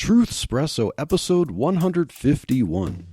Truthspresso episode 151.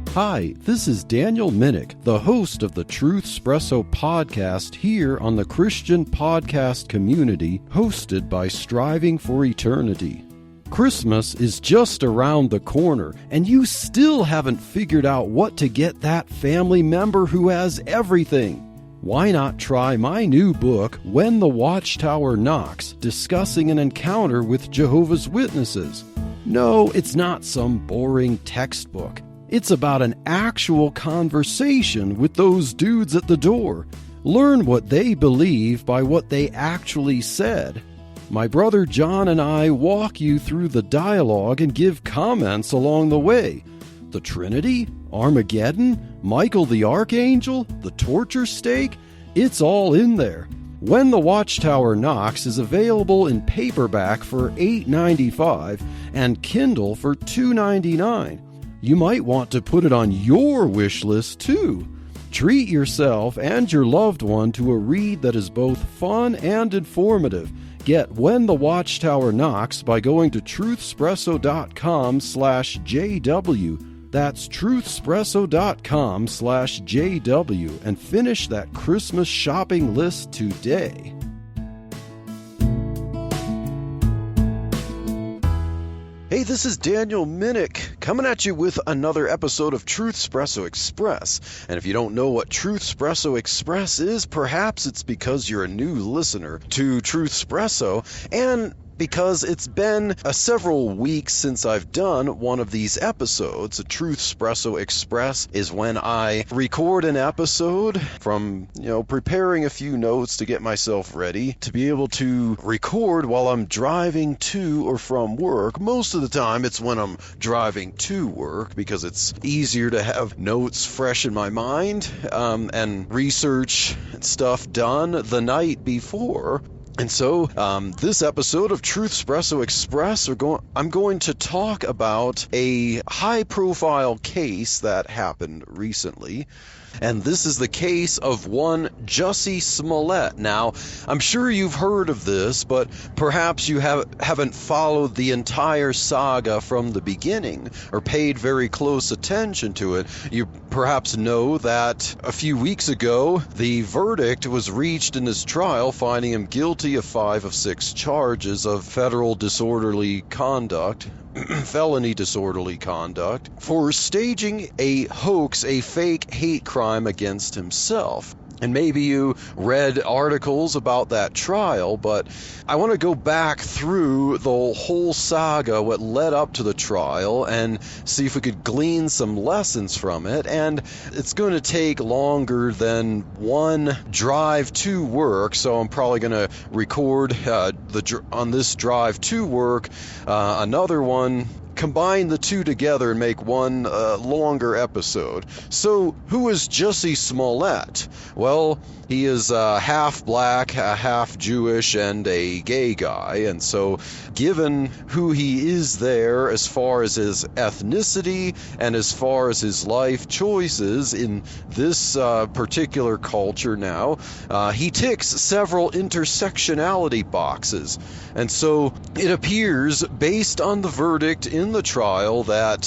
Hi, this is Daniel Minnick, the host of the Truthspresso podcast here on the Christian podcast community hosted by Striving for Eternity. Christmas is just around the corner, and you still haven't figured out what to get that family member who has everything. Why not try my new book, When the Watchtower Knocks, discussing an encounter with Jehovah's Witnesses? No, it's not some boring textbook. It's about an actual conversation with those dudes at the door. Learn what they believe by what they actually said. My brother John and I walk you through the dialogue and give comments along the way. The Trinity? Armageddon? Michael the Archangel? The torture stake? It's all in there. When the Watchtower Knocks is available in paperback for $8.95 and Kindle for $2.99. You might want to put it on your wish list too. Treat yourself and your loved one to a read that is both fun and informative. Get When the Watchtower Knocks by going to truthspresso.com/JW. That's truthspresso.com/JW and finish that Christmas shopping list today. Hey, this is Daniel Minnick coming at you with another episode of Truthspresso Express. And if you don't know what Truthspresso Express is, perhaps it's because you're a new listener to Truthspresso, and because it's been several weeks since I've done one of these episodes. A Truthspresso Express is when I record an episode from, preparing a few notes to get myself ready to be able to record while I'm driving to or from work. Most of the time it's when I'm driving to work because it's easier to have notes fresh in my mind and research stuff done the night before. And so, this episode of Truthspresso Express, I'm going to talk about a high-profile case that happened recently. And this is the case of one Jussie Smollett. Now, I'm sure you've heard of this, but perhaps you haven't followed the entire saga from the beginning or paid very close attention to it. You perhaps know that a few weeks ago, the verdict was reached in his trial, finding him guilty of 5 of 6 charges of federal disorderly conduct. Felony disorderly conduct for staging a hoax, a fake hate crime against himself. And maybe you read articles about that trial, but I want to go back through the whole saga, what led up to the trial, and see if we could glean some lessons from it. And it's going to take longer than one drive to work, so I'm probably going to record on this drive to work another one, combine the two together and make one longer episode. So, who is Jussie Smollett? Well, he is half black, half Jewish, and a gay guy. And so, given who he is there as far as his ethnicity and as far as his life choices in this particular culture now, he ticks several intersectionality boxes. And so, it appears, based on the verdict in the trial, that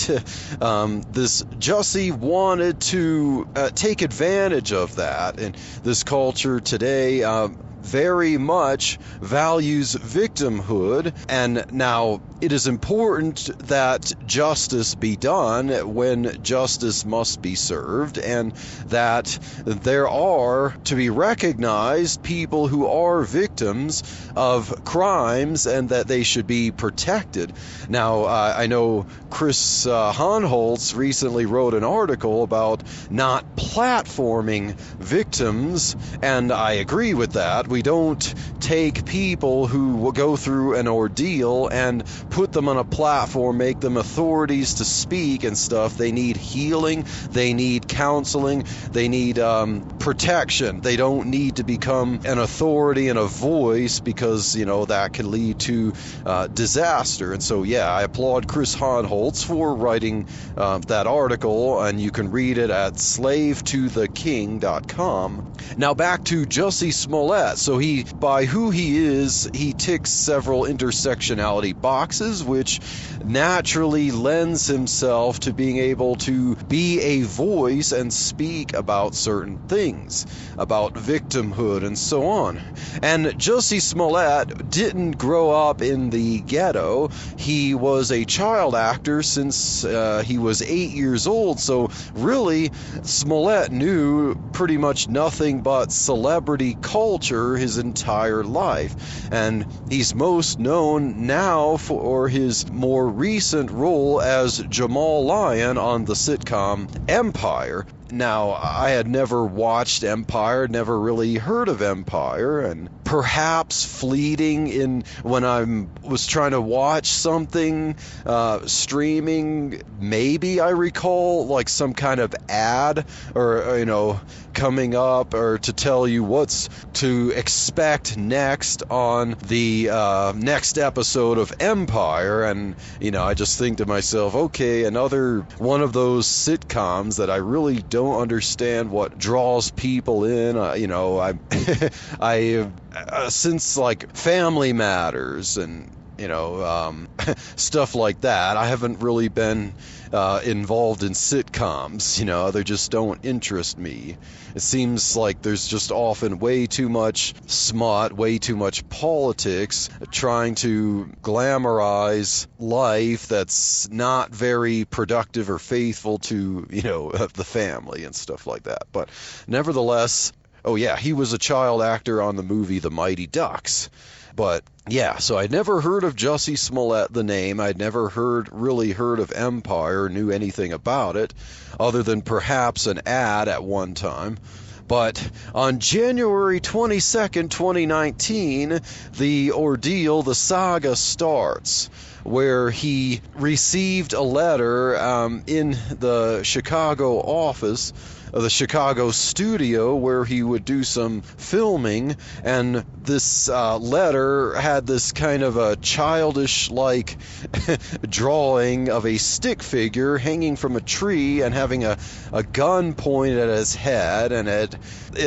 this Jussie wanted to take advantage of that. And this culture today very much values victimhood, and now it is important that justice be done when justice must be served, and that there are to be recognized people who are victims of crimes and that they should be protected. Now, I know Chris Honholtz recently wrote an article about not platforming victims, and I agree with that. We don't take people who will go through an ordeal and put them on a platform, make them authorities to speak and stuff. They need healing, they need counseling. They need protection. They don't need to become an authority and a voice, because, that can lead to disaster. And so, yeah, I applaud Chris Honholtz for writing that article, and you can read it at slavetotheking.com. Now back to Jussie Smollett. So by who he is, he ticks several intersectionality boxes, which naturally lends himself to being able to be a voice and speak about certain things, about victimhood and so on. And Jussie Smollett didn't grow up in the ghetto. He was a child actor since he was 8 years old. So really, Smollett knew pretty much nothing but celebrity culture his entire life. And he's most known now for his more recent role as Jamal Lyon on the sitcom Empire. Now, I had never watched Empire, never really heard of Empire, and perhaps fleeting when I was trying to watch something streaming, maybe I recall like some kind of ad or, coming up, or to tell you what's to expect next on the next episode of Empire. And, I just think to myself, okay, another one of those sitcoms that I really don't understand what draws people in. I since like Family Matters and stuff like that, I haven't really been involved in sitcoms. They just don't interest me. It seems like there's just often way too much smut, way too much politics, trying to glamorize life that's not very productive or faithful to, the family and stuff like that. But nevertheless, oh yeah, he was a child actor on the movie The Mighty Ducks. But yeah, so I'd never heard of Jussie Smollett, the name. I'd never really heard of Empire, knew anything about it, other than perhaps an ad at one time. But on January 22nd, 2019, the ordeal, the saga starts, where he received a letter in the Chicago office, the Chicago studio, where he would do some filming, and this letter had this kind of a childish-like drawing of a stick figure hanging from a tree and having a gun pointed at his head, and it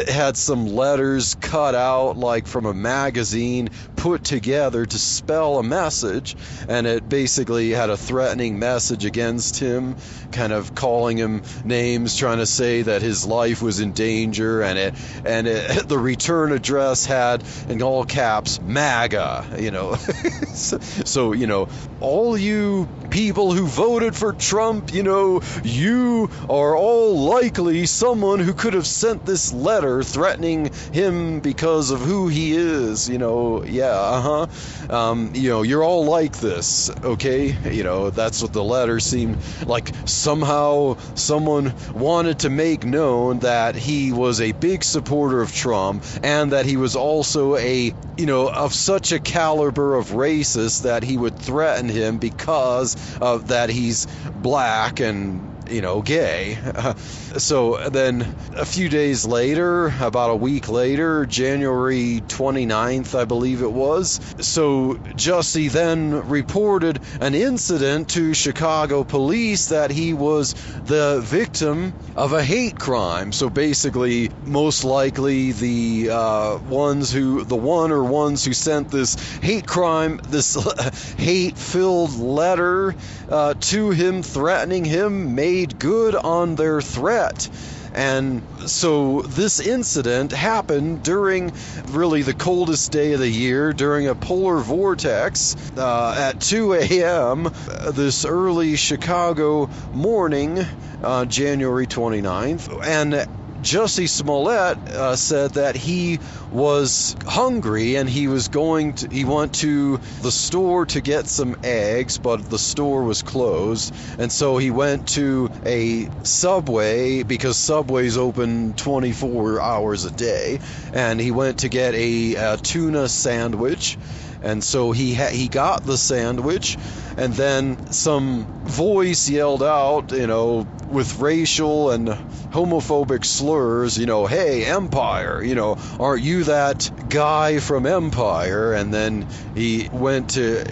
had some letters cut out like from a magazine put together to spell a message, and it basically had a threatening message against him, kind of calling him names, trying to say that his life was in danger, and the return address had in all caps MAGA, so all you people who voted for Trump, you are all likely someone who could have sent this letter threatening him because of who he is, you're all like this, okay? That's what the letter seemed like. Somehow someone wanted to make known that he was a big supporter of Trump, and that he was also of such a caliber of racist that he would threaten him because of that he's black and gay. So then a few days later, about a week later, January 29th, I believe it was, so Jussie then reported an incident to Chicago police that he was the victim of a hate crime. So basically, most likely the ones who sent this hate crime, this hate-filled letter to him, threatening him, made good on their threat. And so this incident happened during really the coldest day of the year, during a polar vortex at 2 a.m. this early Chicago morning on January 29th. And Jussie Smollett said that he was hungry and he went to the store to get some eggs, but the store was closed, and so he went to a Subway, because Subway's open 24 hours a day, and he went to get a tuna sandwich. And so he got the sandwich, and then some voice yelled out, with racial and homophobic slurs, hey, Empire, aren't you that guy from Empire? And then he went to,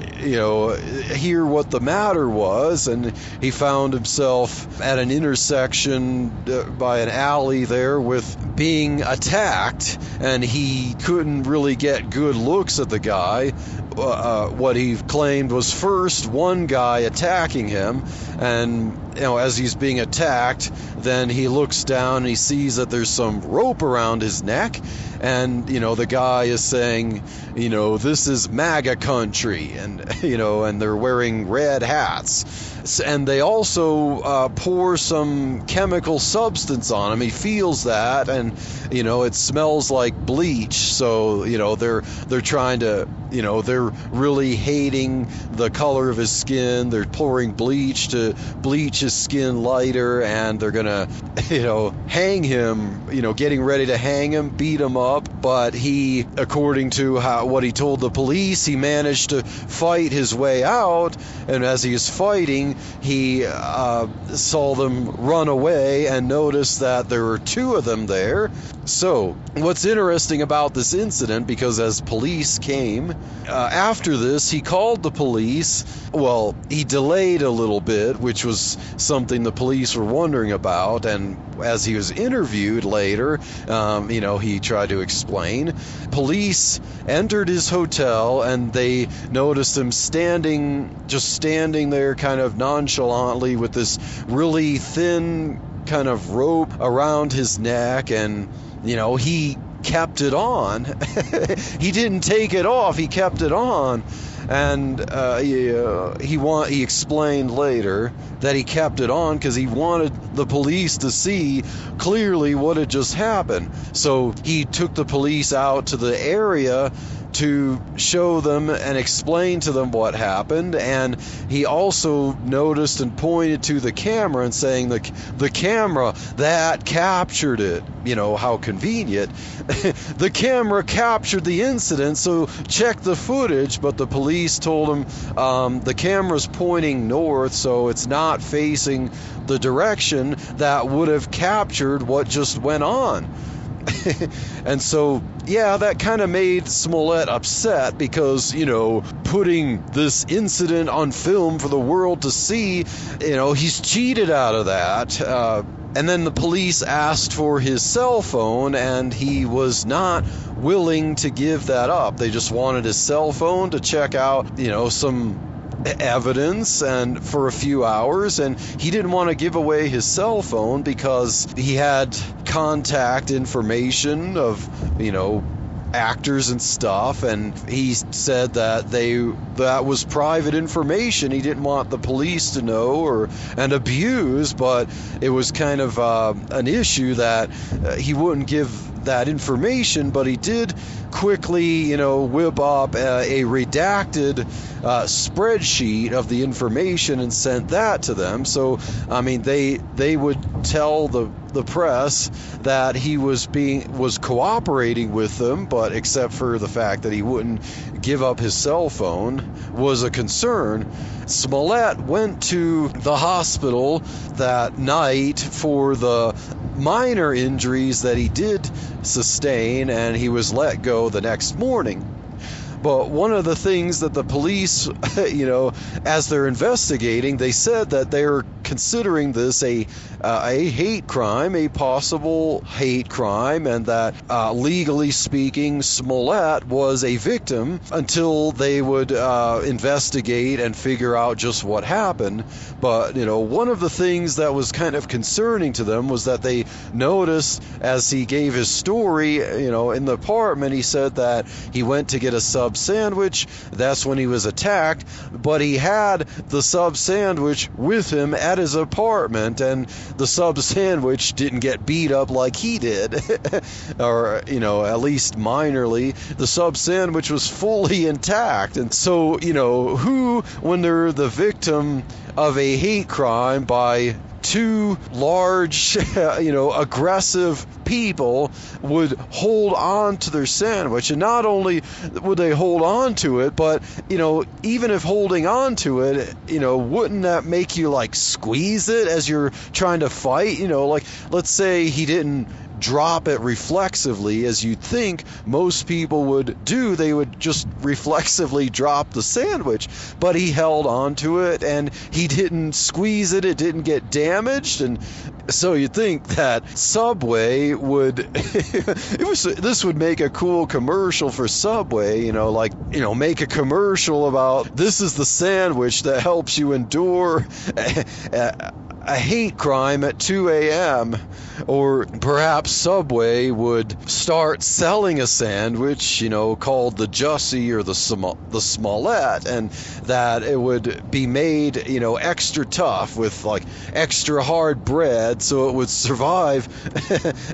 hear what the matter was, and he found himself at an intersection by an alley there with being attacked, and he couldn't really get good looks at the guy. What he claimed was first one guy attacking him, and as he's being attacked, then he looks down and he sees that there's some rope around his neck, and the guy is saying, this is MAGA country, and and they're wearing red hats, and they also pour some chemical substance on him. He feels that, and it smells like bleach, so they're trying to, they're really hating the color of his skin. They're pouring bleach to bleach his skin lighter, and they're gonna hang him, getting ready to hang him, beat him up. But he, according to what he told the police, he managed to fight his way out, and as he was fighting, he saw them run away and noticed that there were two of them there. So what's interesting about this incident, because as police came after this, he called the police. Well, he delayed a little bit, which was something the police were wondering about, and as he was interviewed later, he tried to explain. Police entered his hotel, and they noticed him standing there kind of nonchalantly with this really thin kind of rope around his neck, and he kept it on. He didn't take it off, he kept it on. And he explained later that he kept it on because he wanted the police to see clearly what had just happened. So he took the police out to the area to show them and explain to them what happened, and he also noticed and pointed to the camera and saying the camera that captured it. How convenient. The camera captured the incident, so check the footage. But the police told him the camera's pointing north, so it's not facing the direction that would have captured what just went on. And so, that kind of made Smollett upset because, putting this incident on film for the world to see, he's cheated out of that. And then the police asked for his cell phone, and he was not willing to give that up. They just wanted his cell phone to check out, some evidence and for a few hours, and he didn't want to give away his cell phone because he had contact information of actors and stuff, and he said that that was private information. He didn't want the police to know and abuse, but it was kind of an issue that he wouldn't give that information, but he did quickly, whip up a redacted spreadsheet of the information and sent that to them. So, they would tell the press that he was cooperating with them, but except for the fact that he wouldn't give up his cell phone was a concern. Smollett went to the hospital that night for the minor injuries that he did sustain, and he was let go the next morning. But one of the things that the police, as they're investigating, they said that they're considering this a hate crime, a possible hate crime, and that legally speaking, Smollett was a victim until they would investigate and figure out just what happened. But, one of the things that was kind of concerning to them was that they noticed as he gave his story, in the apartment, he said that he went to get a sub sandwich. That's when he was attacked, but he had the sub sandwich with him at his apartment, and the sub sandwich didn't get beat up like he did, or at least minorly. The sub sandwich was fully intact. And so, when they're the victim of a hate crime by two large, aggressive people would hold on to their sandwich. And not only would they hold on to it, but, even if holding on to it, wouldn't that make you like squeeze it as you're trying to fight? Like, let's say he didn't drop it reflexively as you'd think most people would do. They would just reflexively drop the sandwich, but he held on to it and he didn't squeeze it. It didn't get damaged. And so you'd think that Subway would this would make a cool commercial for Subway, make a commercial about this is the sandwich that helps you endure a hate crime at 2 a.m. Or perhaps Subway would start selling a sandwich, called the Jussie or the Smollett, and that it would be made, extra tough with like extra hard bread so it would survive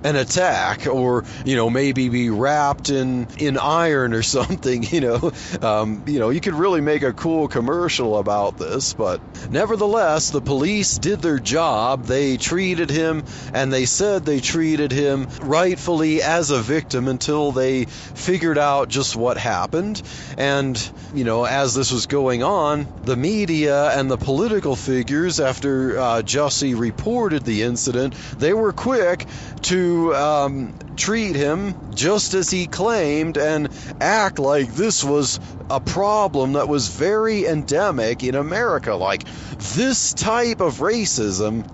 an attack, or, maybe be wrapped in iron or something, you could really make a cool commercial about this. But nevertheless, the police did their job. They treated him, and they said they treated him rightfully as a victim until they figured out just what happened. And, as this was going on, the media and the political figures, after Jussie reported the incident, they were quick to treat him just as he claimed and act like this was a problem that was very endemic in America. Like, this type of racism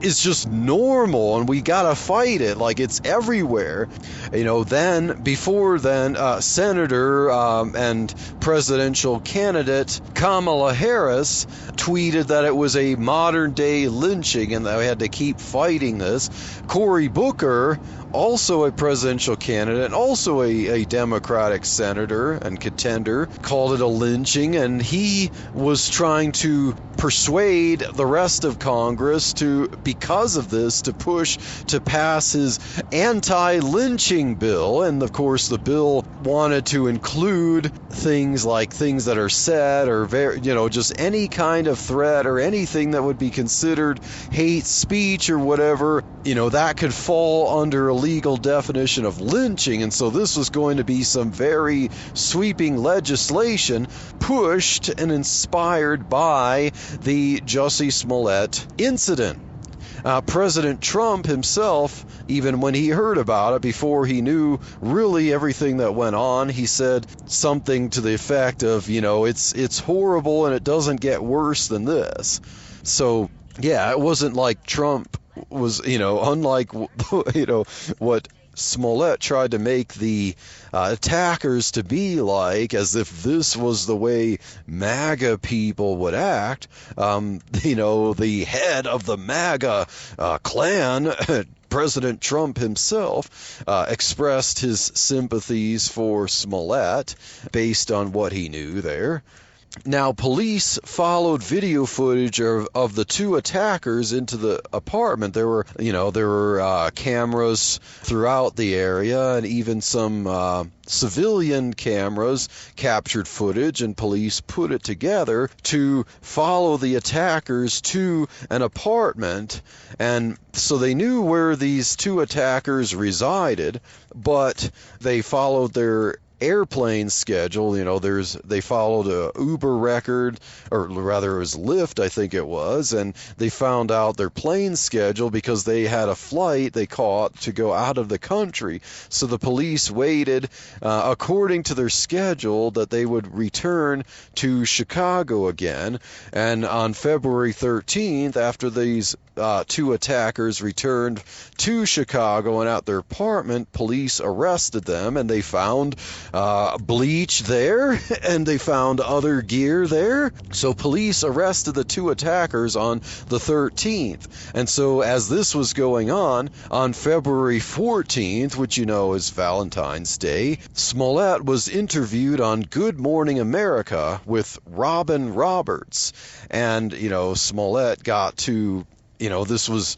is just normal and we gotta fight it. Like, it's everywhere. Before then, Senator and presidential candidate Kamala Harris tweeted that it was a modern day lynching and that we had to keep fighting this. Cory Booker, also a presidential candidate and also a Democratic senator and contender, called it a lynching, and he was trying to persuade the rest of Congress because of this, to push to pass his anti-lynching bill. And of course the bill wanted to include things that are said or just any kind of threat or anything that would be considered hate speech or whatever, that could fall under a legal definition of lynching. And so this was going to be some very sweeping legislation pushed and inspired by the Jussie Smollett incident. President Trump himself, even when he heard about it, before he knew really everything that went on, he said something to the effect of, it's horrible and it doesn't get worse than this. So, yeah, it wasn't like Trump was, unlike, what Smollett tried to make the attackers to be like, as if this was the way MAGA people would act. The head of the MAGA clan, President Trump himself, expressed his sympathies for Smollett based on what he knew there. Now, police followed video footage of the two attackers into the apartment. There were cameras throughout the area, and even some civilian cameras captured footage, and police put it together to follow the attackers to an apartment. And so they knew where these two attackers resided, but they followed their airplane schedule. They followed a Uber record, or rather it was Lyft, I think it was, and they found out their plane schedule because they had a flight they caught to go out of the country. So the police waited according to their schedule that they would return to Chicago again. And on February 13th, after these two attackers returned to Chicago and at their apartment, police arrested them, and they found bleach there, and they found other gear there. So police arrested the two attackers on the 13th. And so as this was going on February 14th, which is Valentine's Day, Smollett was interviewed on Good Morning America with Robin Roberts. And, Smollett got to this was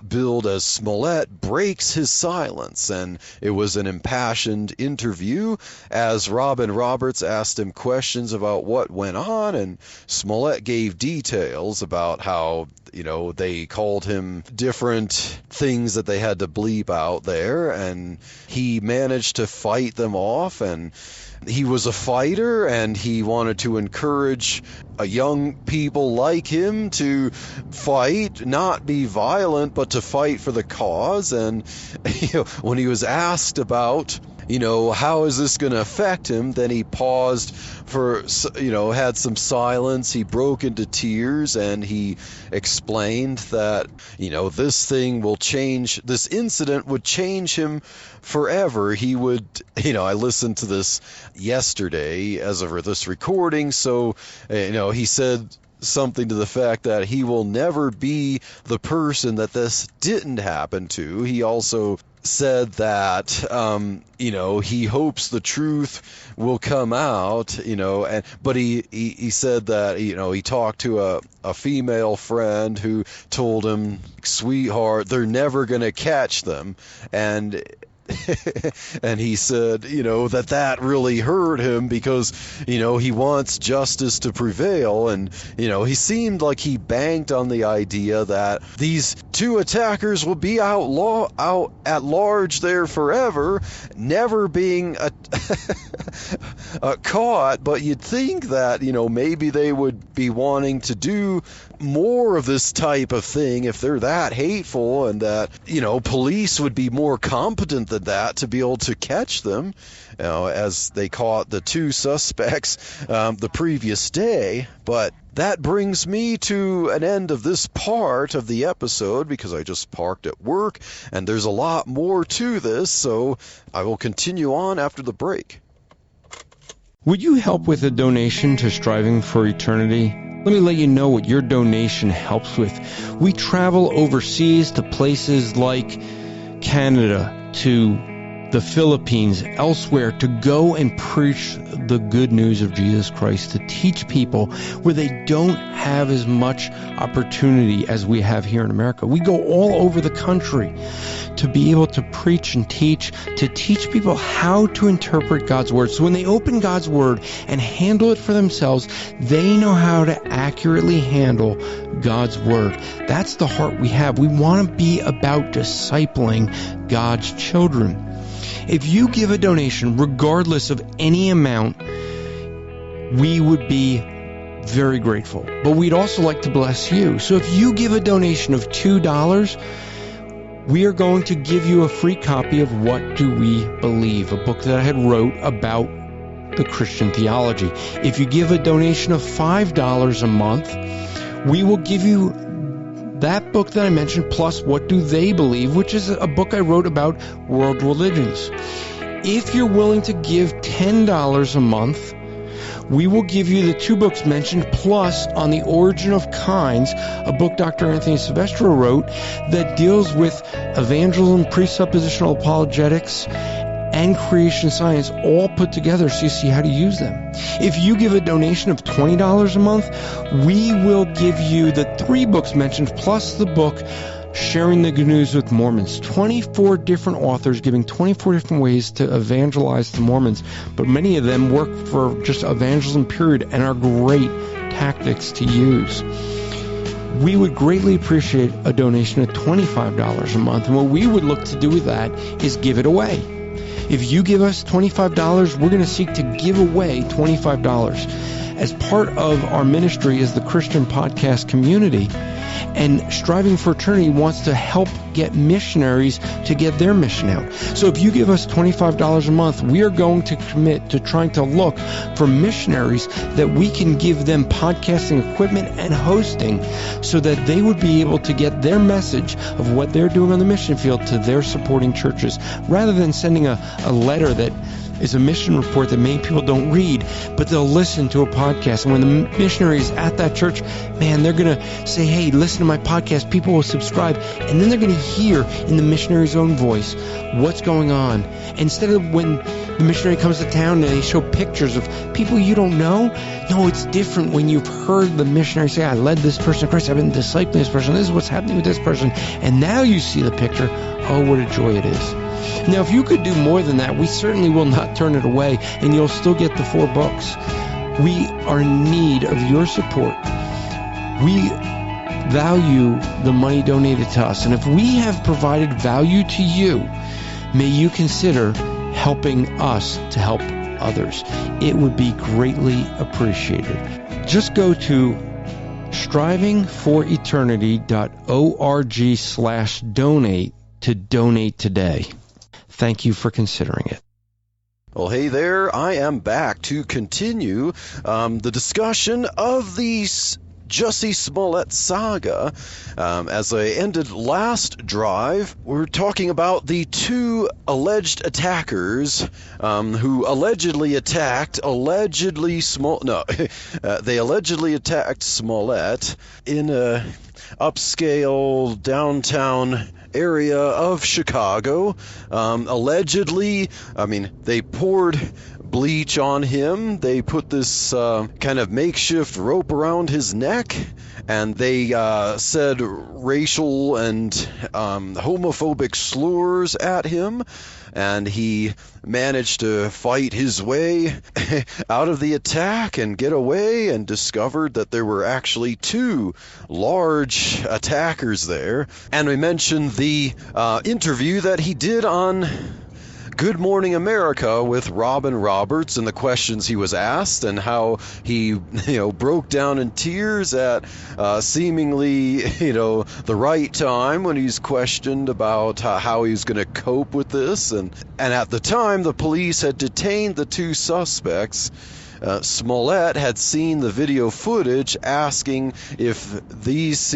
billed as Smollett breaks his silence, and it was an impassioned interview as Robin Roberts asked him questions about what went on, and Smollett gave details about how they called him different things that they had to bleep out there, and he managed to fight them off, and he was a fighter, and he wanted to encourage young people like him to fight, not be violent, but to fight for the cause. And when he was asked about how is this going to affect him, then he paused for, had some silence. He broke into tears, and he explained that, this thing will change, this incident would change him forever. He would, I listened to this yesterday as of this recording, so, he said something to the fact that he will never be the person that this didn't happen to. He also said that, he hopes the truth will come out, but he said that, he talked to a female friend who told him, sweetheart, they're never going to catch them. And and he said, that really hurt him because, he wants justice to prevail. And, he seemed like he banked on the idea that these two attackers will be out at large there forever, never being caught. But you'd think that, maybe they would be wanting to do more of this type of thing if they're that hateful, and that, police would be more competent than that to be able to catch them, as they caught the two suspects the previous day. But that brings me to an end of this part of the episode, because I just parked at work, and there's a lot more to this, so I will continue on after the break. Would you help with a donation to Striving for Eternity? Let me let you know what your donation helps with. We travel overseas to places like Canada, to the Philippines, elsewhere, to go and preach the good news of Jesus Christ, to teach people where they don't have as much opportunity as we have here in America. We go all over the country to be able to preach and teach, to teach people how to interpret God's Word. So when they open God's Word and handle it for themselves, they know how to accurately handle God's Word. That's the heart we have. We want to be about discipling God's children. If you give a donation, regardless of any amount, we would be very grateful. But we'd also like to bless you. So if you give a donation of $2, we are going to give you a free copy of What Do We Believe, a book that I had wrote about the Christian theology. If you give a donation of $5 a month, we will give you that book that I mentioned, plus What Do They Believe, which is a book I wrote about world religions. If you're willing to give $10 a month, we will give you the two books mentioned, plus On the Origin of Kinds, a book Dr. Anthony Silvestro wrote that deals with evangelism, presuppositional apologetics, and creation science all put together, so you see how to use them. If you give a donation of $20 a month, we will give you the 3 books mentioned, plus the book Sharing the Good News with Mormons. 24 different authors giving 24 different ways to evangelize the Mormons, but many of them work for just evangelism period and are great tactics to use. We would greatly appreciate a donation of $25 a month, and what we would look to do with that is give it away. If you give us $25, we're going to seek to give away $25. As part of our ministry is the Christian podcast community, and Striving for Eternity wants to help get missionaries to get their mission out. So if you give us $25 a month, we are going to commit to trying to look for missionaries that we can give them podcasting equipment and hosting so that they would be able to get their message of what they're doing on the mission field to their supporting churches, rather than sending a letter that is a mission report that many people don't read, but they'll listen to a podcast. And when the missionary is at that church, man, they're going to say, hey, listen to my podcast. People will subscribe. And then they're going to hear in the missionary's own voice what's going on. Instead of when the missionary comes to town and they show pictures of people you don't know. No, it's different when you've heard the missionary say, I led this person to Christ. I've been discipling this person. This is what's happening with this person. And now you see the picture. Oh, what a joy it is. Now, if you could do more than that, we certainly will not turn it away, and you'll still get the 4 books. We are in need of your support. We value the money donated to us, and if we have provided value to you, may you consider helping us to help others. It would be greatly appreciated. Just go to strivingforeternity.org/donate to donate today. Thank you for considering it. Well, hey there, I am back to continue the discussion of the Jussie Smollett saga. As I ended last drive, we're talking about the 2 alleged attackers who allegedly attacked they allegedly attacked Smollett in a upscale downtown area of Chicago. Allegedly, they poured bleach on him. They put this kind of makeshift rope around his neck, and they said racial and homophobic slurs at him, and he managed to fight his way out of the attack and get away, and discovered that there were actually 2 large attackers there. And we mentioned the interview that he did on Good Morning America with Robin Roberts and the questions he was asked, and how he, broke down in tears at seemingly, the right time when he's questioned about how he's going to cope with this. And at the time, the police had detained the 2 suspects. Smollett had seen the video footage, asking if these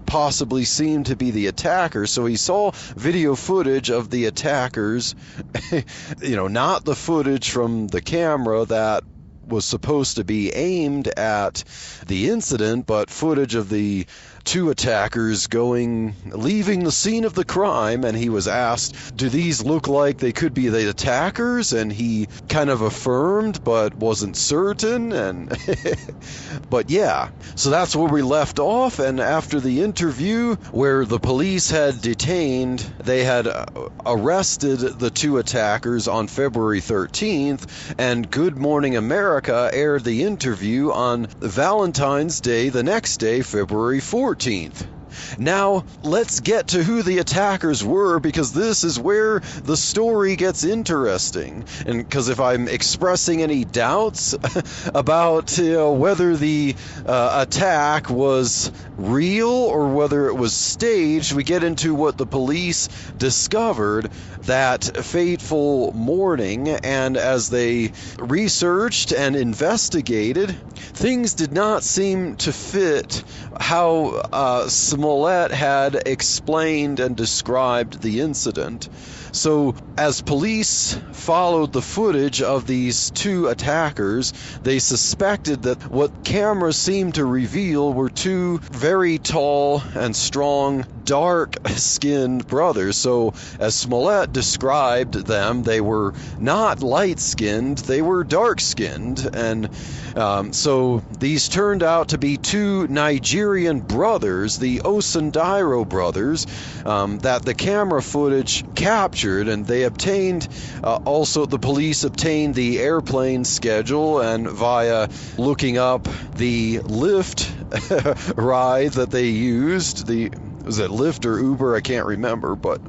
possibly seemed to be the attackers. So he saw video footage of the attackers, not the footage from the camera that was supposed to be aimed at the incident, but footage of the 2 attackers leaving the scene of the crime. And he was asked, do these look like they could be the attackers? And he kind of affirmed, but wasn't certain. And but yeah, so that's where we left off. And after the interview, where the police had detained, they had arrested the 2 attackers on February 13th, and Good Morning America aired the interview on Valentine's Day, the next day, February 14th. Now, let's get to who the attackers were, because this is where the story gets interesting. And because if I'm expressing any doubts about whether the attack was real or whether it was staged, we get into what the police discovered that fateful morning. And as they researched and investigated, things did not seem to fit how Smollett had explained and described the incident. So as police followed the footage of these 2 attackers, they suspected that what cameras seemed to reveal were 2 very tall and strong, dark-skinned brothers. So as Smollett described them, they were not light-skinned, they were dark-skinned. And so these turned out to be 2 Nigerian brothers, the Osundairo brothers, that the camera footage captured. And they obtained, also the police obtained the airplane schedule, and via looking up the Lyft ride that they used, was it Lyft or Uber? I can't remember, but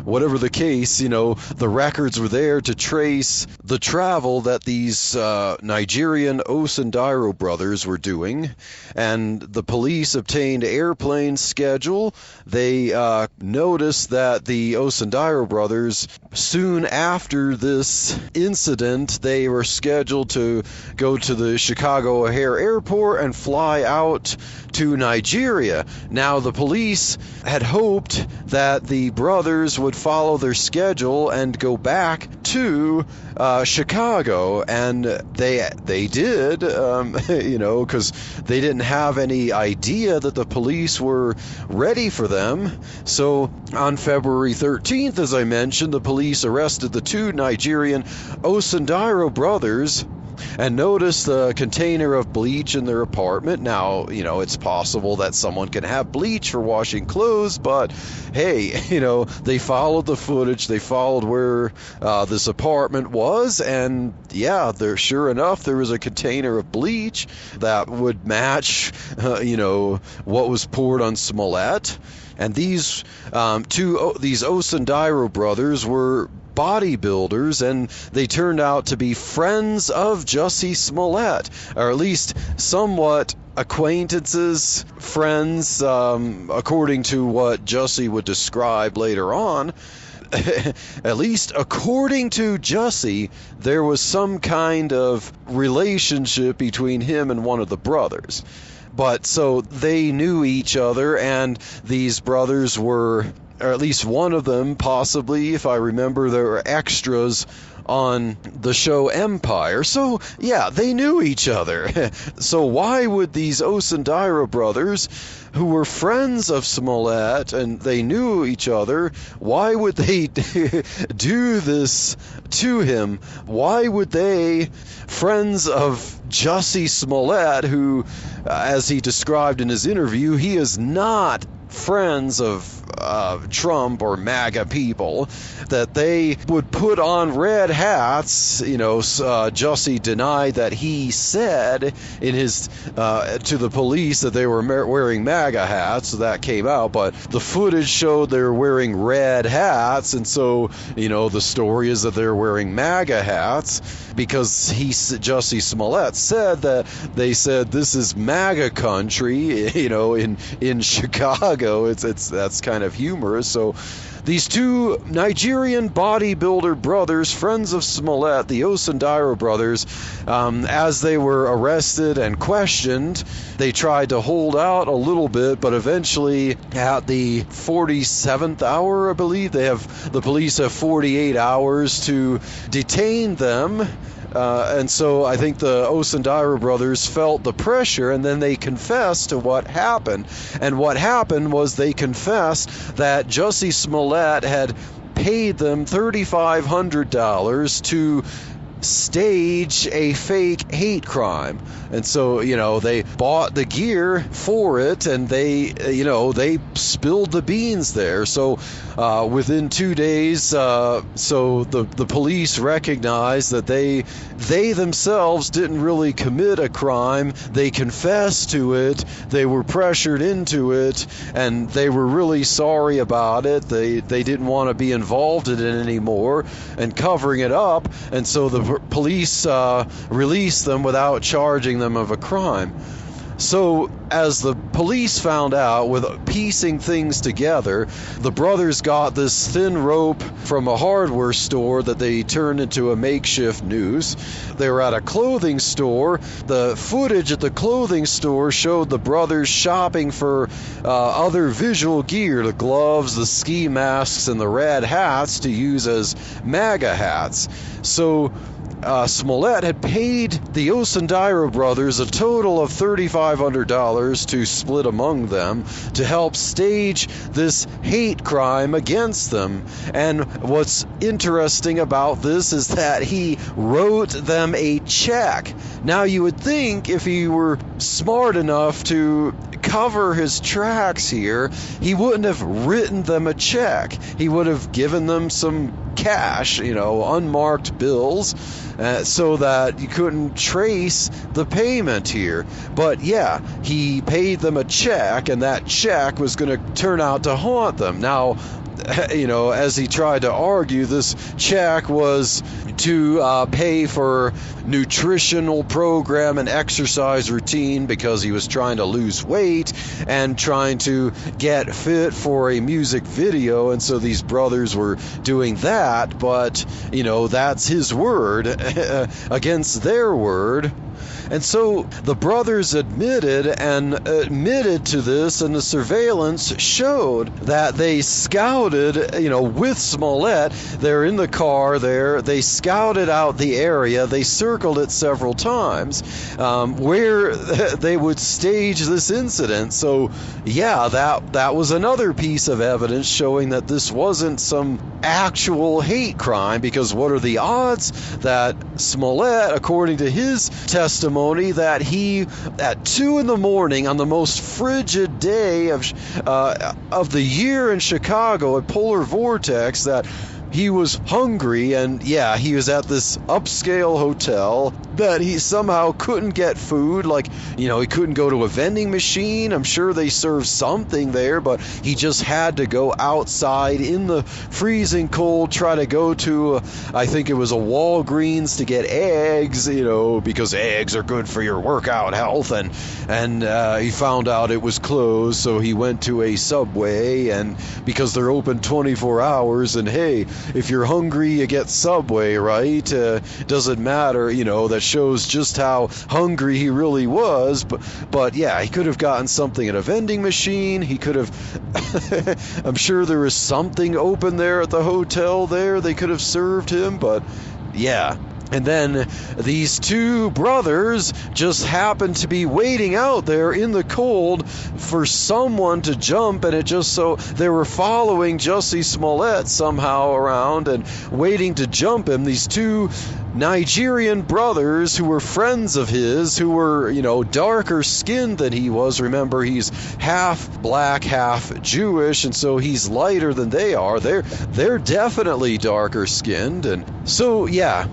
whatever the case, the records were there to trace the travel that these Nigerian Osundairo brothers were doing. And the police obtained airplane schedule. They noticed that the Osundairo brothers, soon after this incident, they were scheduled to go to the Chicago O'Hare Airport and fly out to Nigeria. Now, the police had hoped that the brothers would would follow their schedule and go back to Chicago, and they did, because they didn't have any idea that the police were ready for them. So on February 13th, as I mentioned, the police arrested the two Nigerian Osundairo brothers and noticed the container of bleach in their apartment. Now, it's possible that someone can have bleach for washing clothes, but hey, they followed the footage, they followed where this apartment was, and yeah, sure enough, there was a container of bleach that would match, what was poured on Smollett. And these Osundairo brothers were bodybuilders, and they turned out to be friends of Jussie Smollett, or at least somewhat acquaintances, friends, according to what Jussie would describe later on. At least according to Jussie, there was some kind of relationship between him and one of the brothers. But so they knew each other, and these brothers were, or at least one of them, possibly, if I remember, there were extras on the show Empire. So, yeah, they knew each other. So why would these Osundairo brothers, who were friends of Smollett and they knew each other, why would they do this to him? Why would they, friends of Jussie Smollett, who, as he described in his interview, he is not friends of Trump or MAGA people, that they would put on red hats. Jussie denied that he said in his to the police that they were wearing MAGA hats, so that came out, but the footage showed they were wearing red hats, and so the story is that they're wearing MAGA hats because Jussie Smollett said that they said this is MAGA country, in Chicago. That's kind of humorous. So these two Nigerian bodybuilder brothers, friends of Smollett, the Osundairo brothers, as they were arrested and questioned, they tried to hold out a little bit, but eventually at the 47th hour, I believe, the police have 48 hours to detain them. And so I think the Osundairo brothers felt the pressure, and then they confessed to what happened. And what happened was they confessed that Jussie Smollett had paid them $3,500 to stage a fake hate crime. And so, they bought the gear for it, and they spilled the beans there. So within 2 days, so the police recognized that they themselves didn't really commit a crime. They confessed to it. They were pressured into it, and they were really sorry about it. They didn't want to be involved in it anymore and covering it up. And so the police released them without charging them of a crime. So as the police found out, with piecing things together, the brothers got this thin rope from a hardware store that they turned into a makeshift noose. They were at a clothing store. The footage at the clothing store showed the brothers shopping for other visual gear, the gloves, the ski masks, and the red hats to use as MAGA hats. So Smollett had paid the Osundairo brothers a total of $3,500 to split among them to help stage this hate crime against them. And what's interesting about this is that he wrote them a check. Now, you would think if he were smart enough to cover his tracks here, he wouldn't have written them a check. He would have given them some cash, unmarked bills, so that you couldn't trace the payment here. But yeah, he paid them a check, and that check was going to turn out to haunt them. Now, as he tried to argue, this check was to pay for nutritional program and exercise routine because he was trying to lose weight and trying to get fit for a music video. And so these brothers were doing that, but that's his word against their word. And so the brothers admitted to this, and the surveillance showed that they scouted, with Smollett. They're in the car there. They scouted out the area. They circled it several times where they would stage this incident. So, yeah, that was another piece of evidence showing that this wasn't some actual hate crime, because what are the odds that Smollett, according to his testimony, that he at 2 a.m. on the most frigid day of the year in Chicago at Polar Vortex, that he was hungry, and yeah, he was at this upscale hotel, that he somehow couldn't get food, he couldn't go to a vending machine. I'm sure they served something there, but he just had to go outside in the freezing cold, try to go to I think it was a Walgreens to get eggs, because eggs are good for your workout health, and he found out it was closed, so he went to a Subway, and because they're open 24 hours, and hey, if you're hungry, you get Subway, right? Doesn't matter, that shows just how hungry he really was. But yeah, he could have gotten something at a vending machine. He could have, I'm sure there was something open there at the hotel there. They could have served him, but yeah. And then these two brothers just happened to be waiting out there in the cold for someone to jump, and it just so they were following Jussie Smollett somehow around and waiting to jump him. These two Nigerian brothers who were friends of his, who were, darker skinned than he was. Remember, he's half black, half Jewish, and so he's lighter than they are. They're definitely darker skinned. And so, yeah,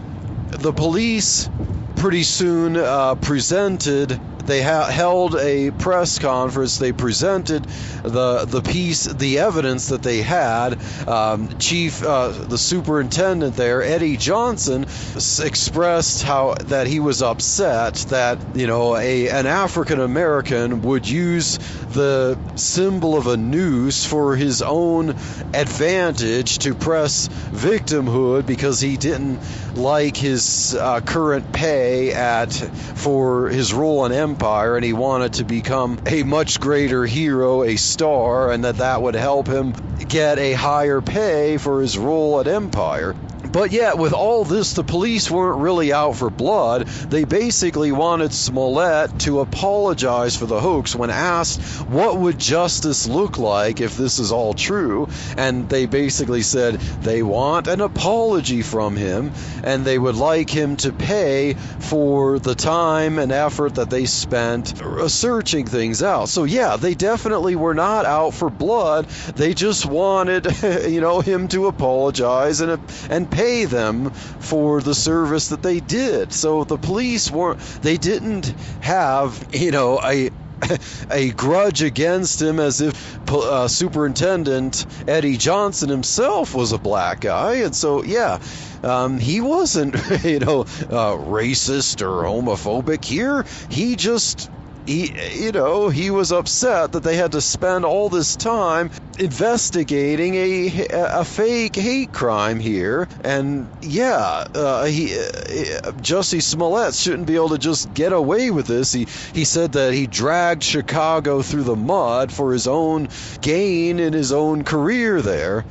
the police pretty soon presented. They held a press conference. They presented the evidence that they had. The superintendent there, Eddie Johnson, expressed that he was upset that an African American would use the symbol of a noose for his own advantage to press victimhood, because he didn't like his current pay for his role in Empire, and he wanted to become a much greater hero, a star, and that would help him get a higher pay for his role at Empire. But yet, with all this, the police weren't really out for blood. They basically wanted Smollett to apologize for the hoax when asked what would justice look like if this is all true. And they basically said they want an apology from him, and they would like him to pay for the time and effort that they spent searching things out. So yeah, they definitely were not out for blood. They just wanted, him to apologize and pay them for the service that they did. So the police didn't have, a grudge against him, as if Superintendent Eddie Johnson himself was a black guy. And so, yeah, he wasn't, racist or homophobic here. He was upset that they had to spend all this time investigating a fake hate crime here. And yeah, Jussie Smollett shouldn't be able to just get away with this. He said that he dragged Chicago through the mud for his own gain in his own career there.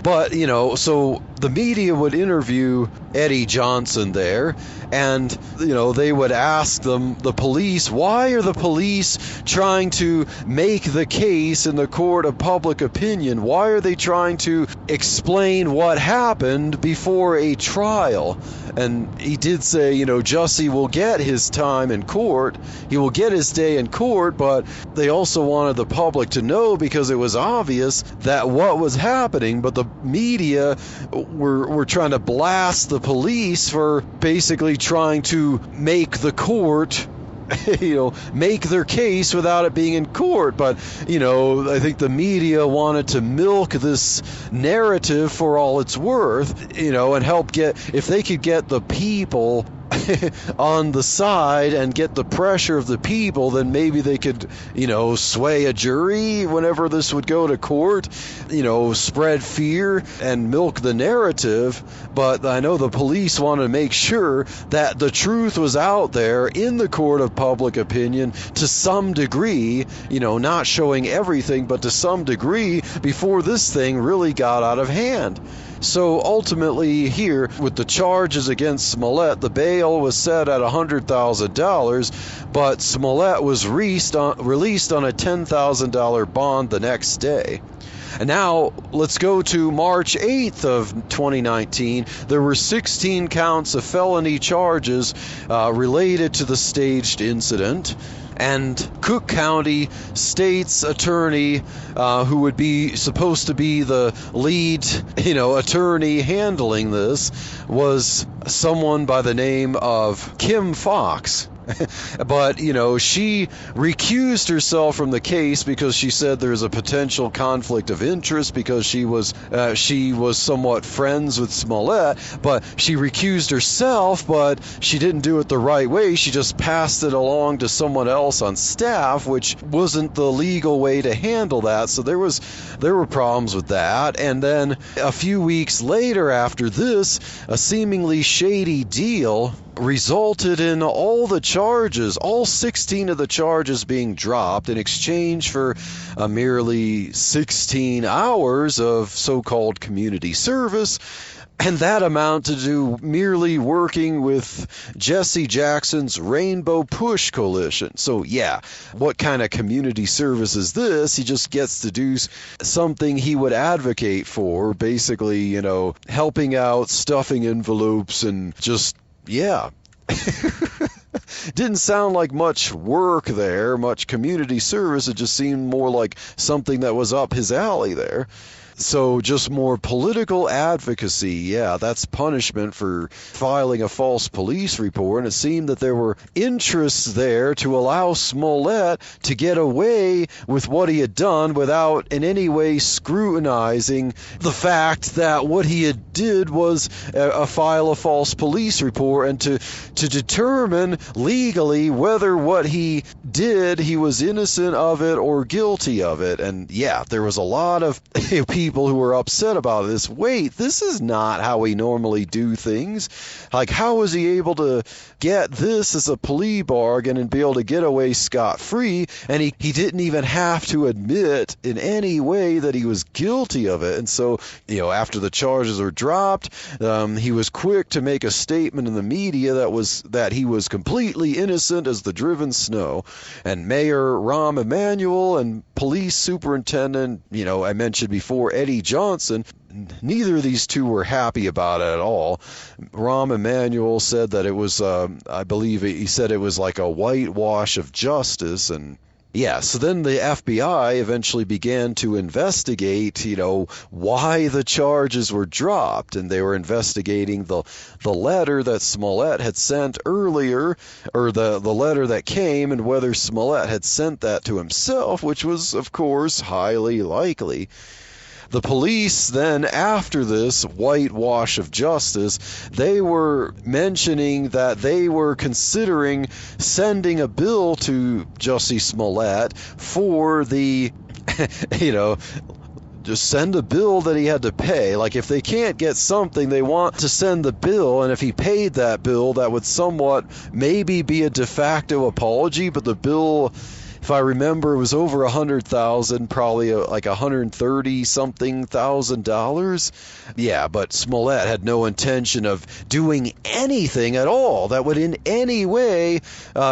But, so the media would interview Eddie Johnson there, and, they would ask the police, why are the police trying to make the case in the court of public opinion? Why are they trying to explain what happened before a trial? And he did say, Jussie will get his time in court. He will get his day in court, but they also wanted the public to know, because it was obvious that what was happening. But the media were trying to blast the police for basically trying to make the court make their case without it being in court. But, I think the media wanted to milk this narrative for all it's worth, and help if they could get the people on the side and get the pressure of the people, then maybe they could, sway a jury whenever this would go to court, spread fear and milk the narrative. But I know the police want to make sure that the truth was out there in the court of public opinion to some degree, not showing everything, but to some degree before this thing really got out of hand. So ultimately here, with the charges against Smollett, the bail was set at $100,000, but Smollett was released on a $10,000 bond the next day. And now let's go to March 8th of 2019. There were 16 counts of felony charges related to the staged incident. And Cook County State's attorney, who would be supposed to be the lead, attorney handling this, was someone by the name of Kim Fox. But, she recused herself from the case because she said there's a potential conflict of interest because she was somewhat friends with Smollett, but she recused herself, but she didn't do it the right way. She just passed it along to someone else on staff, which wasn't the legal way to handle that. So there were problems with that. And then a few weeks later after this, a seemingly shady deal resulted in all 16 of the charges being dropped in exchange for merely 16 hours of so-called community service. And that amounted to merely working with Jesse Jackson's Rainbow Push Coalition. So yeah, what kind of community service is this? He just gets to do something he would advocate for, basically, helping out, stuffing envelopes, and just, yeah. Didn't sound like much work there, much community service. It just seemed more like something that was up his alley there. So just more political advocacy. Yeah, that's punishment for filing a false police report. And it seemed that there were interests there to allow Smollett to get away with what he had done without in any way scrutinizing the fact that what he had did was file a false police report, and to determine legally whether what he did, he was innocent of it or guilty of it. And yeah, there was a lot of people who were upset about this. Wait, this is not how we normally do things. Like, how was he able to get this as a plea bargain and be able to get away scot-free? And he didn't even have to admit in any way that he was guilty of it. And so, after the charges were dropped, he was quick to make a statement in the media that he was completely innocent as the driven snow. And Mayor Rahm Emanuel and Police Superintendent, I mentioned before, Eddie Johnson, neither of these two were happy about it at all. Rahm Emanuel said that it was, I believe he said it was like a whitewash of justice. And yeah, so then the FBI eventually began to investigate, why the charges were dropped. And they were investigating the letter that Smollett had sent earlier, or the letter that came, and whether Smollett had sent that to himself, which was, of course, highly likely. The police then, after this whitewash of justice, they were mentioning that they were considering sending a bill to Jussie Smollett for the, just send a bill that he had to pay. Like, if they can't get something, they want to send the bill, and if he paid that bill, that would somewhat maybe be a de facto apology, but the bill, if I remember, it was over $100,000, probably like $130-something thousand. Yeah, but Smollett had no intention of doing anything at all that would in any way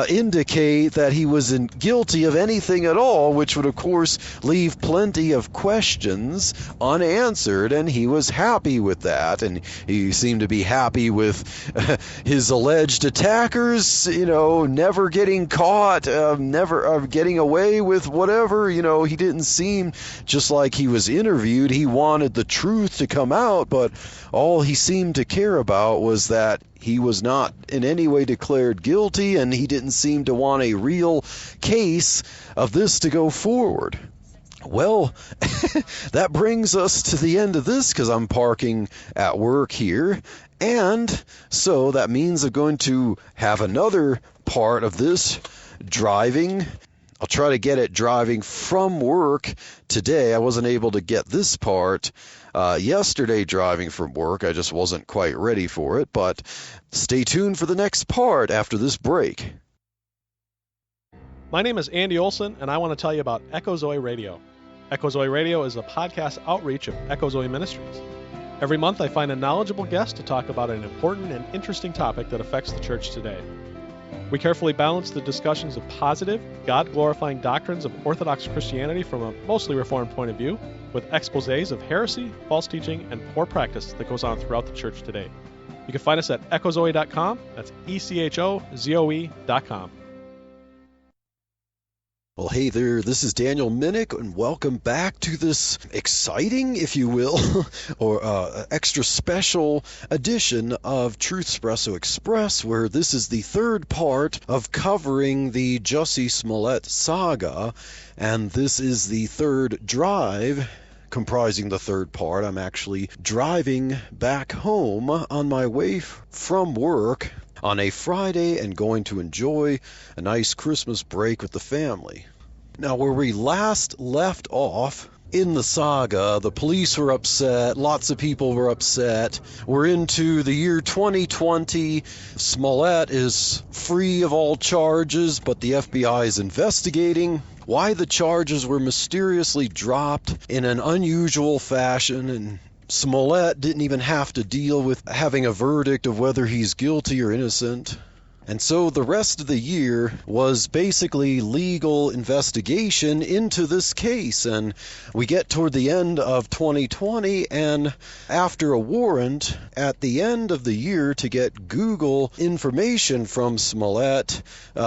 indicate that he was guilty of anything at all, which would, of course, leave plenty of questions unanswered, and he was happy with that, and he seemed to be happy with his alleged attackers, never getting caught, never getting away with whatever. He didn't seem just like he was interviewed. He wanted the truth to come out, but all he seemed to care about was that he was not in any way declared guilty, and he didn't seem to want a real case of this to go forward. Well, that brings us to the end of this because I'm parking at work here. And so that means I'm going to have another part of this driving. I'll try to get it driving from work today. I wasn't able to get this part yesterday driving from work. I just wasn't quite ready for it. But stay tuned for the next part after this break. My name is Andy Olson, and I want to tell you about Echo Zoe Radio. Echo Zoe Radio is a podcast outreach of Echo Zoe Ministries. Every month I find a knowledgeable guest to talk about an important and interesting topic that affects the church today. We carefully balance the discussions of positive, God-glorifying doctrines of Orthodox Christianity from a mostly Reformed point of view, with exposés of heresy, false teaching, and poor practice that goes on throughout the church today. You can find us at echozoe.com. That's ECHOZOE.com. Well, hey there, this is Daniel Minnick, and welcome back to this exciting, if you will, or extra special edition of Truthspresso Express, where this is the third part of covering the Jussie Smollett saga, and this is the third drive comprising the third part. I'm actually driving back home on my way from work on a Friday and going to enjoy a nice Christmas break with the family. Now, where we last left off in the saga, the police were upset, lots of people were upset. We're into the year 2020. Smollett is free of all charges, but the FBI is investigating why the charges were mysteriously dropped in an unusual fashion, and Smollett didn't even have to deal with having a verdict of whether he's guilty or innocent. And so the rest of the year was basically legal investigation into this case. And we get toward the end of 2020, and after a warrant at the end of the year to get Google information from Smollett,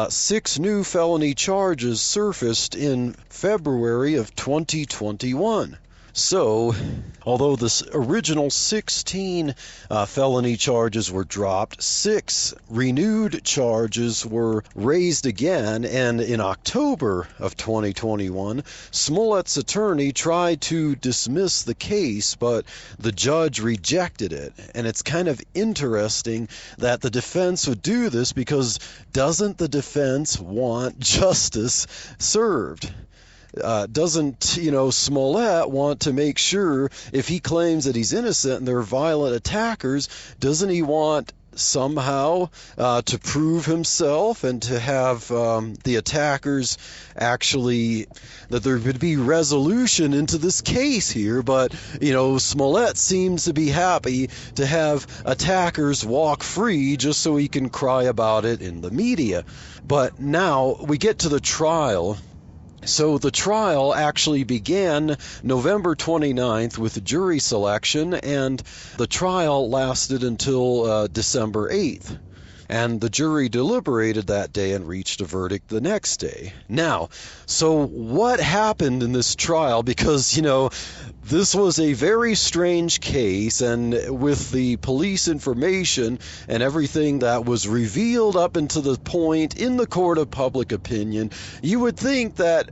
6 new felony charges surfaced in February of 2021. So, although the original 16 felony charges were dropped, 6 renewed charges were raised again, and in October of 2021, Smollett's attorney tried to dismiss the case, but the judge rejected it. And it's kind of interesting that the defense would do this, because doesn't the defense want justice served? Doesn't, Smollett want to make sure, if he claims that he's innocent and they're violent attackers, doesn't he want somehow to prove himself and to have the attackers actually, that there would be resolution into this case here? But, Smollett seems to be happy to have attackers walk free just so he can cry about it in the media. But now we get to the trial. So the trial actually began November 29th with jury selection, and the trial lasted until December 8th. And the jury deliberated that day and reached a verdict the next day. Now, so what happened in this trial? Because, this was a very strange case, and with the police information and everything that was revealed up until the point in the court of public opinion, you would think that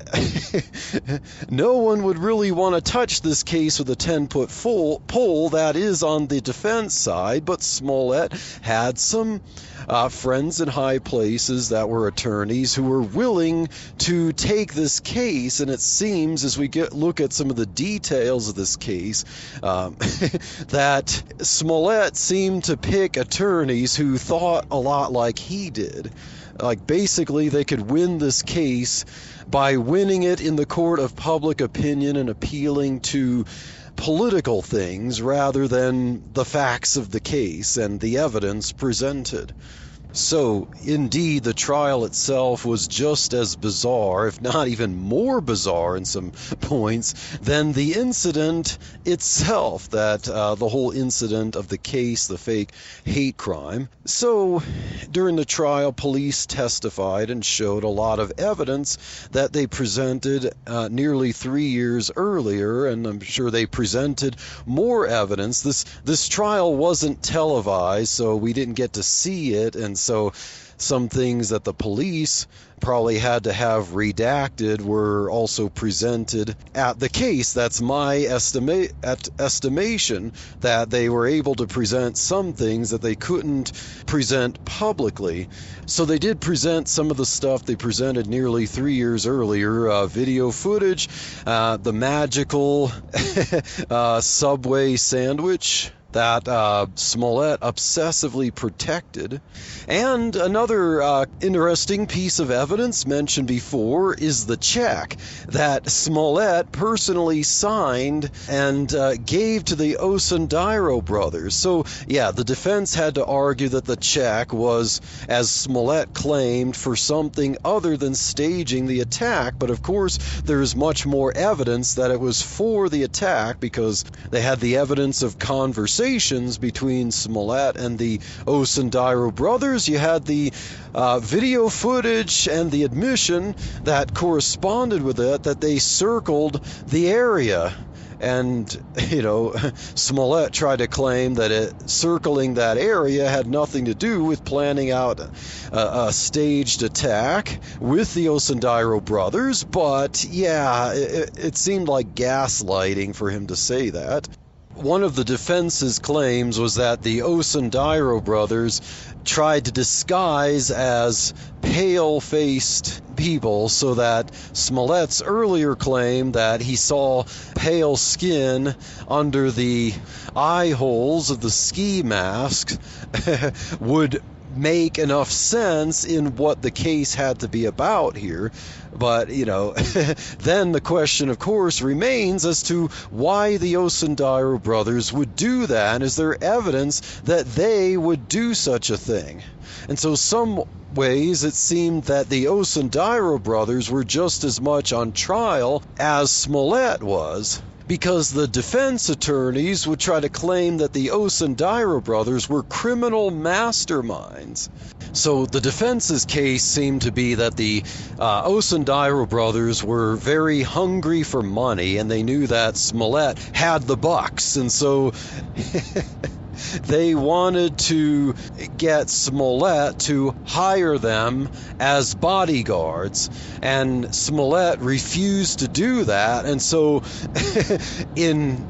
no one would really want to touch this case with a 10-foot pole that is on the defense side, but Smollett had some friends in high places that were attorneys who were willing to take this case, and it seems, as we look at some of the details of this case, that Smollett seemed to pick attorneys who thought a lot like he did. Like, basically, they could win this case by winning it in the court of public opinion and appealing to political things rather than the facts of the case and the evidence presented. So, indeed, the trial itself was just as bizarre, if not even more bizarre in some points, than the incident itself, that the whole incident of the case, the fake hate crime. So, during the trial, police testified and showed a lot of evidence that they presented nearly 3 years earlier, and I'm sure they presented more evidence. This trial wasn't televised, so we didn't get to see it, and so some things that the police probably had to have redacted were also presented at the case. That's my estimation, that they were able to present some things that they couldn't present publicly. So they did present some of the stuff they presented nearly 3 years earlier, video footage, the magical Subway sandwich that Smollett obsessively protected. And another interesting piece of evidence mentioned before is the check that Smollett personally signed and gave to the Osundairo brothers. So, yeah, the defense had to argue that the check was, as Smollett claimed, for something other than staging the attack. But, of course, there is much more evidence that it was for the attack, because they had the evidence of conversations between Smollett and the Osundairo brothers. You had the video footage and the admission that corresponded with it, that they circled the area. And, Smollett tried to claim that circling that area had nothing to do with planning out a staged attack with the Osundairo brothers. But, yeah, it seemed like gaslighting for him to say that. One of the defense's claims was that the Osundairo brothers tried to disguise as pale-faced people, so that Smollett's earlier claim that he saw pale skin under the eye holes of the ski masks would make enough sense in what the case had to be about here. But, then the question, of course, remains as to why the Osundairo brothers would do that. And is there evidence that they would do such a thing? And so some ways it seemed that the Osundairo brothers were just as much on trial as Smollett was, because the defense attorneys would try to claim that the Osundairo brothers were criminal masterminds. So the defense's case seemed to be that the Osundairo brothers were very hungry for money, and they knew that Smollett had the bucks, and so they wanted to get Smollett to hire them as bodyguards, and Smollett refused to do that. And so in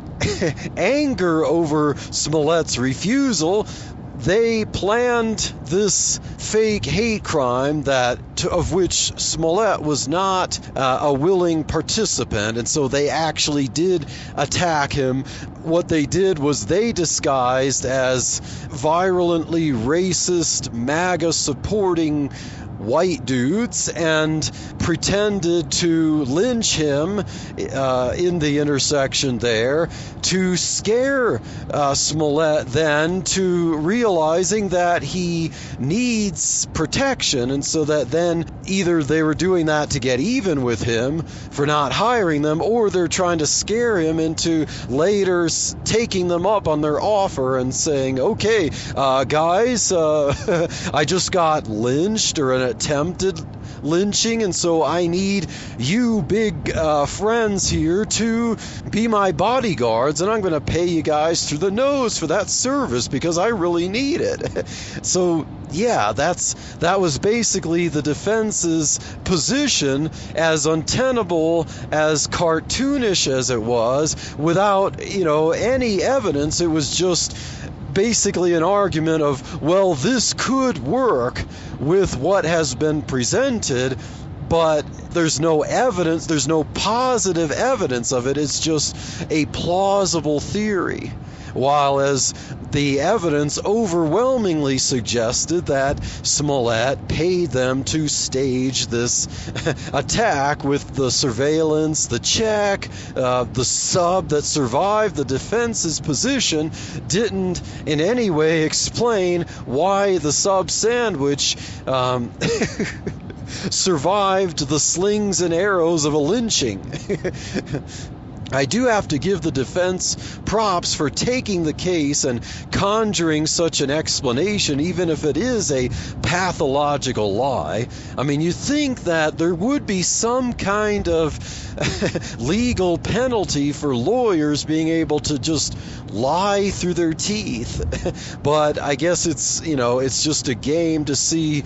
anger over Smollett's refusal, they planned this fake hate crime of which Smollett was not a willing participant, and so they actually did attack him. What they did was they disguised as virulently racist, MAGA-supporting white dudes and pretended to lynch him in the intersection there, to scare Smollett then to realizing that he needs protection. And so that then either they were doing that to get even with him for not hiring them, or they're trying to scare him into later taking them up on their offer and saying, okay, guys, I just got lynched, or an attempted lynching, and so I need you big friends here to be my bodyguards, and I'm going to pay you guys through the nose for that service because I really need it. So yeah, that was basically the defense's position, as untenable, as cartoonish as it was, without any evidence. It was just basically an argument of, well, this could work with what has been presented, but there's no evidence, there's no positive evidence of it. It's just a plausible theory. While as the evidence overwhelmingly suggested that Smollett paid them to stage this attack with the surveillance, the check, the sub that survived. The defense's position didn't in any way explain why the sub sandwich survived the slings and arrows of a lynching. I do have to give the defense props for taking the case and conjuring such an explanation, even if it is a pathological lie. I mean, you think that there would be some kind of legal penalty for lawyers being able to just lie through their teeth. But I guess it's just a game to see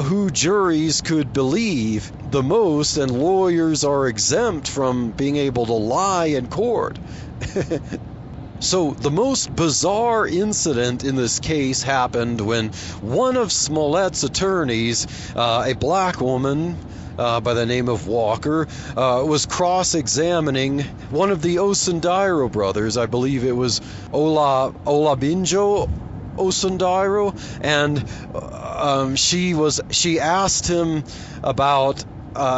who juries could believe the most, and lawyers are exempt from being able to lie in court. So the most bizarre incident in this case happened when one of Smollett's attorneys, a black woman by the name of Walker, was cross-examining one of the Osundairo brothers. I believe it was Olabinjo Osundairo, and she asked him about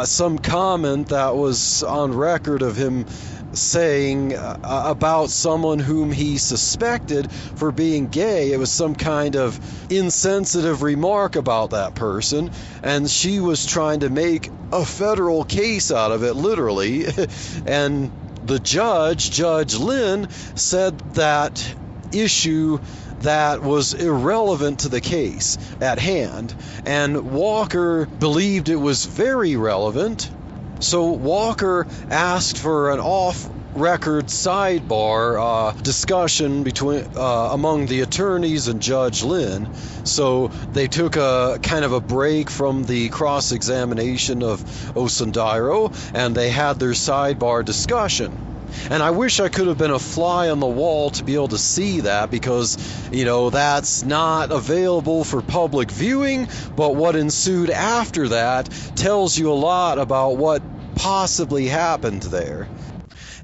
some comment that was on record of him saying about someone whom he suspected for being gay. It was some kind of insensitive remark about that person, and she was trying to make a federal case out of it, literally. And the judge, Judge Lynn, said that issue that was irrelevant to the case at hand, and Walker believed it was very relevant. So Walker asked for an off-record sidebar discussion between among the attorneys and Judge Lynn. So they took a kind of a break from the cross-examination of Osundairo, and they had their sidebar discussion. And I wish I could have been a fly on the wall to be able to see that, because, that's not available for public viewing, but what ensued after that tells you a lot about what possibly happened there.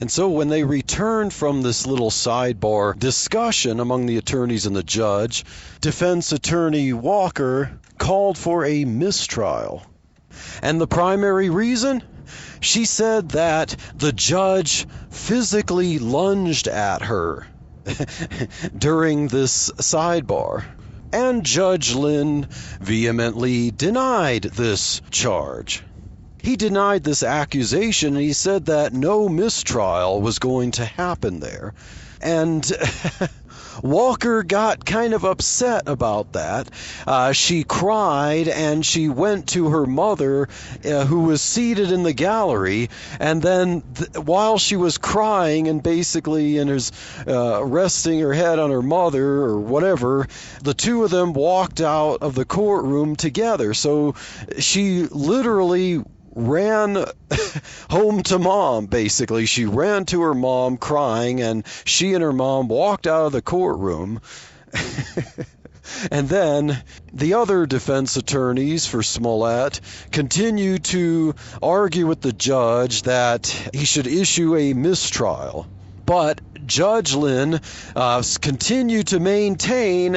And so when they returned from this little sidebar discussion among the attorneys and the judge, defense attorney Walker called for a mistrial. And the primary reason? She said that the judge physically lunged at her during this sidebar. And Judge Lynn vehemently denied this charge. He denied this accusation, and he said that no mistrial was going to happen there. And Walker got kind of upset about that. She cried, and she went to her mother, who was seated in the gallery, and then while she was crying and basically resting her head on her mother or whatever, the two of them walked out of the courtroom together. So she literally ran home to mom, basically. She ran to her mom crying, and she and her mom walked out of the courtroom. And then the other defense attorneys for Smollett continued to argue with the judge that he should issue a mistrial. But Judge Lynn continued to maintain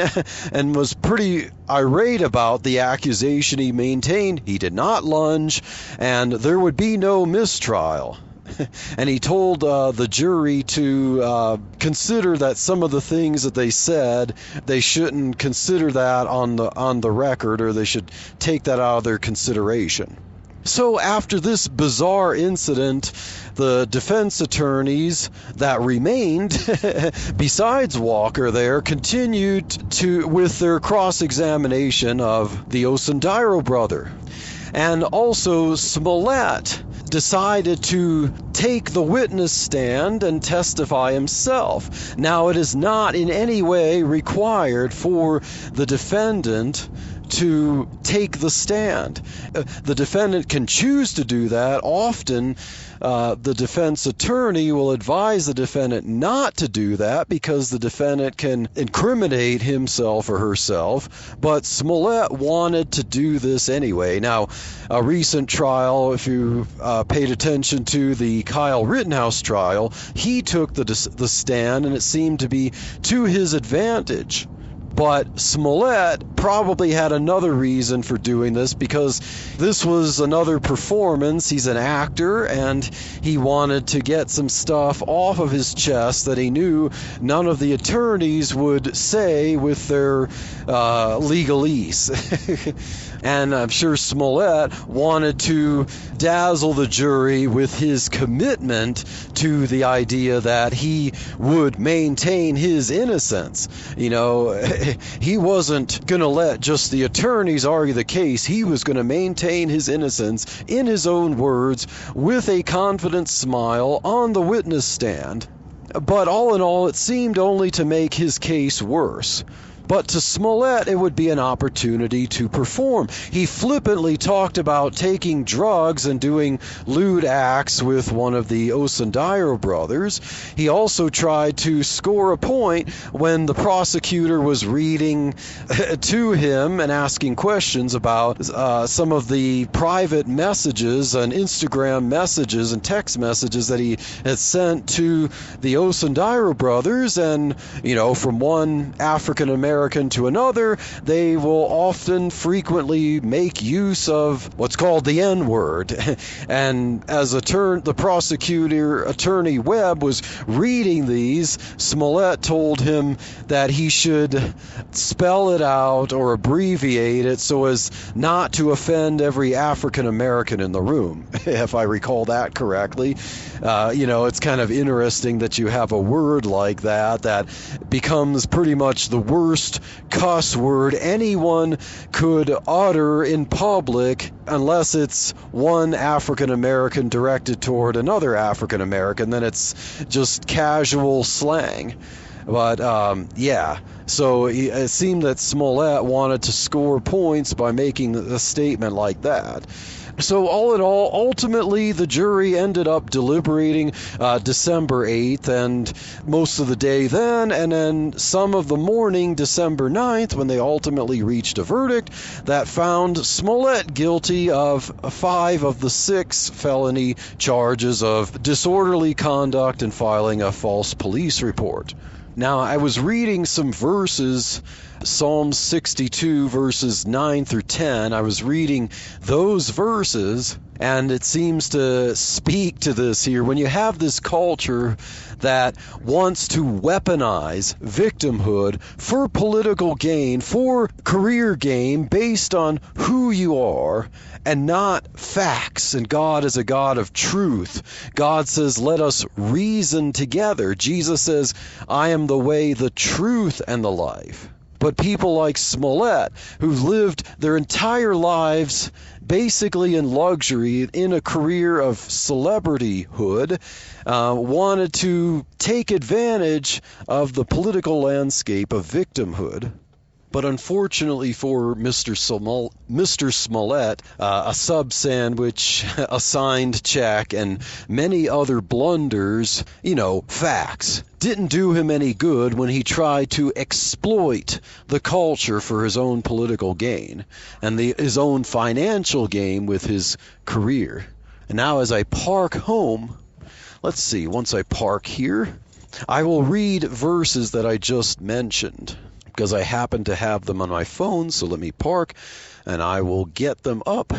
and was pretty irate about the accusation he maintained. He did not lunge, and there would be no mistrial. And he told the jury to consider that some of the things that they said, they shouldn't consider that on the record, or they should take that out of their consideration. So after this bizarre incident, the defense attorneys that remained, besides Walker there, continued with their cross-examination of the Osundairo brother. And also Smollett decided to take the witness stand and testify himself. Now, it is not in any way required for the defendant to take the stand. The defendant can choose to do that. Often the defense attorney will advise the defendant not to do that because the defendant can incriminate himself or herself, but Smollett wanted to do this anyway. Now, a recent trial, if you paid attention to the Kyle Rittenhouse trial, he took the stand, and it seemed to be to his advantage. But Smollett probably had another reason for doing this, because this was another performance. He's an actor, and he wanted to get some stuff off of his chest that he knew none of the attorneys would say with their legalese. And I'm sure Smollett wanted to dazzle the jury with his commitment to the idea that he would maintain his innocence. He wasn't going to let just the attorneys argue the case. He was going to maintain his innocence, in his own words, with a confident smile on the witness stand. But all in all, it seemed only to make his case worse. But to Smollett, it would be an opportunity to perform. He flippantly talked about taking drugs and doing lewd acts with one of the Osundairo brothers. He also tried to score a point when the prosecutor was reading to him and asking questions about some of the private messages and Instagram messages and text messages that he had sent to the Osundairo brothers. And, from one African American to another, they will often frequently make use of what's called the N-word. And as the prosecutor, Attorney Webb, was reading these, Smollett told him that he should spell it out or abbreviate it so as not to offend every African American in the room, if I recall that correctly. It's kind of interesting that you have a word like that becomes pretty much the worst cuss word anyone could utter in public, unless it's one African American directed toward another African American. Then it's just casual slang. But so it seemed that Smollett wanted to score points by making a statement like that. So all in all, ultimately the jury ended up deliberating December 8th and most of the day then, and then some of the morning December 9th, when they ultimately reached a verdict that found Smollett guilty of 5 of the 6 felony charges of disorderly conduct and filing a false police report. Now, I was reading some verses, Psalm 62, verses 9 through 10. I was reading those verses, and it seems to speak to this here. When you have this culture that wants to weaponize victimhood for political gain, for career gain, based on who you are and not facts, and God is a God of truth. God says, let us reason together. Jesus says, I am the way, the truth, and the life. But people like Smollett, who lived their entire lives basically in luxury, in a career of celebrityhood, wanted to take advantage of the political landscape of victimhood. But unfortunately for Mr. Smollett, a sub sandwich, a signed check, and many other blunders, facts, didn't do him any good when he tried to exploit the culture for his own political gain and his own financial gain with his career. And now as I park home, let's see, once I park here, I will read verses that I just mentioned, because I happen to have them on my phone. So let me park and I will get them up.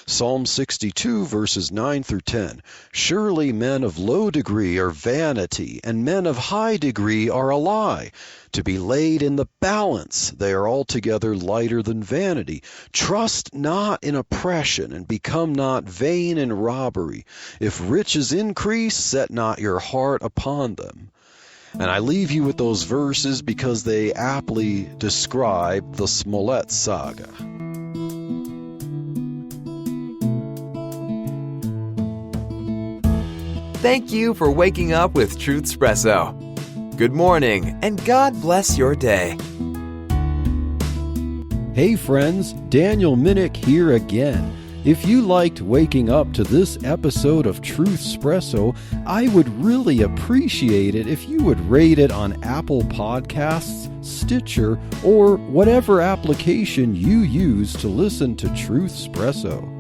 Psalm 62, verses 9 through 10. Surely men of low degree are vanity, and men of high degree are a lie. To be laid in the balance, they are altogether lighter than vanity. Trust not in oppression, and become not vain in robbery. If riches increase, set not your heart upon them. And I leave you with those verses because they aptly describe the Smollett saga. Thank you for waking up with Truthspresso. Good morning, and God bless your day. Hey friends, Daniel Minnick here again. If you liked waking up to this episode of Truthspresso, I would really appreciate it if you would rate it on Apple Podcasts, Stitcher, or whatever application you use to listen to Truthspresso.